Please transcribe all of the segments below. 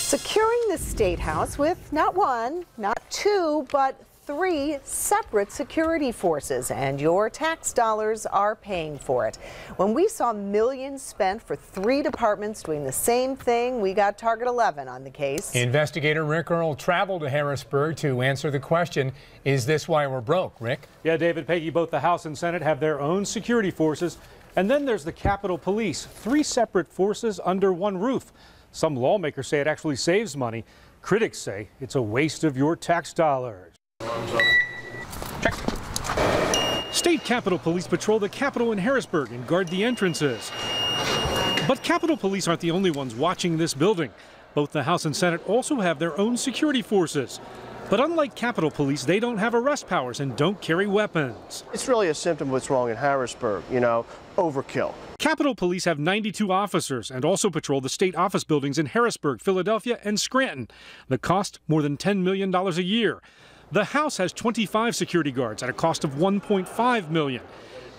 Securing the State House with not one, not two, but 3 separate security forces, and your tax dollars are paying for it. When we saw millions spent for 3 departments doing the same thing, we got Target 11 on the case. Investigator Rick Earl traveled to Harrisburg to answer the question, is this why we're broke? Rick? Yeah, David, Peggy, both the House and Senate have their own security forces. And then there's the Capitol Police, 3 separate forces under one roof. Some lawmakers say it actually saves money. Critics say it's a waste of your tax dollars. Check. State Capitol Police patrol the Capitol in Harrisburg and guard the entrances. But Capitol Police aren't the only ones watching this building. Both the House and Senate also have their own security forces. But unlike Capitol Police, they don't have arrest powers and don't carry weapons. It's really a symptom of what's wrong in Harrisburg, overkill. Capitol Police have 92 officers and also patrol the state office buildings in Harrisburg, Philadelphia, and Scranton. The cost, more than $10 million a year. The House has 25 security guards at a cost of $1.5 million.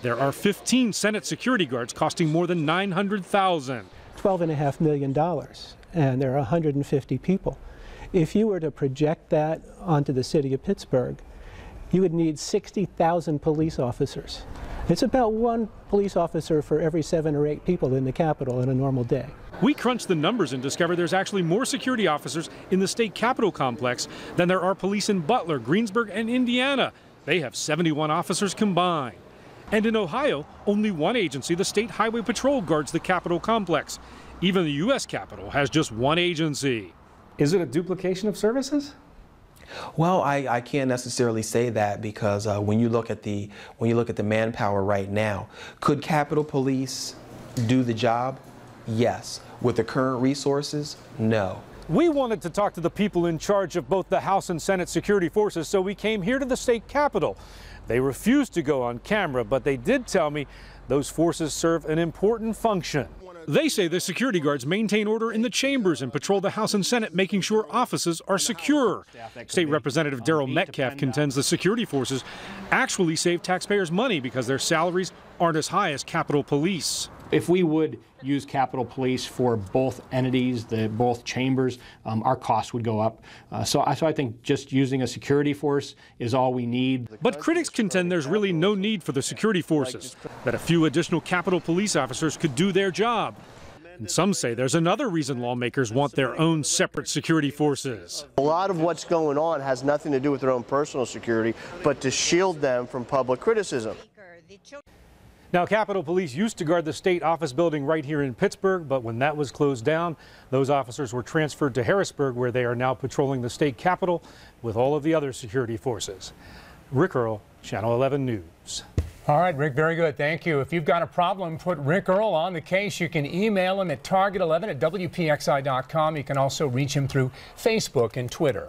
There are 15 Senate security guards costing more than $900,000. $12.5 million, and there are 150 people. If you were to project that onto the city of Pittsburgh, you would need 60,000 police officers. It's about 1 police officer for every 7 or 8 people in the Capitol in a normal day. We crunched the numbers and discovered there's actually more security officers in the state Capitol complex than there are police in Butler, Greensburg, and Indiana. They have 71 officers combined. And in Ohio, only 1 agency, the State Highway Patrol, guards the Capitol complex. Even the U.S. Capitol has just 1 agency. Is it a duplication of services? Well, I can't necessarily say that because when you look at the manpower right now, could Capitol Police do the job? Yes. With the current resources, no. We wanted to talk to the people in charge of both the House and Senate security forces, so we came here to the state Capitol. They refused to go on camera, but they did tell me those forces serve an important function. They say the security guards maintain order in the chambers and patrol the House and Senate, making sure offices are secure. State Representative Darrell Metcalf contends the security forces actually save taxpayers money because their salaries aren't as high as Capitol Police. If we would use Capitol Police for both entities, both chambers, our costs would go up. So I think just using a security force is all we need. But critics contend there's really no need for the security forces, that a few additional Capitol Police officers could do their job. And some say there's another reason lawmakers want their own separate security forces. A lot of what's going on has nothing to do with their own personal security, but to shield them from public criticism. Now, Capitol Police used to guard the state office building right here in Pittsburgh, but when that was closed down, those officers were transferred to Harrisburg, where they are now patrolling the state Capitol with all of the other security forces. Rick Earl, Channel 11 News. All right, Rick, very good. Thank you. If you've got a problem, put Rick Earl on the case. You can email him at target11@WPXI.com. You can also reach him through Facebook and Twitter.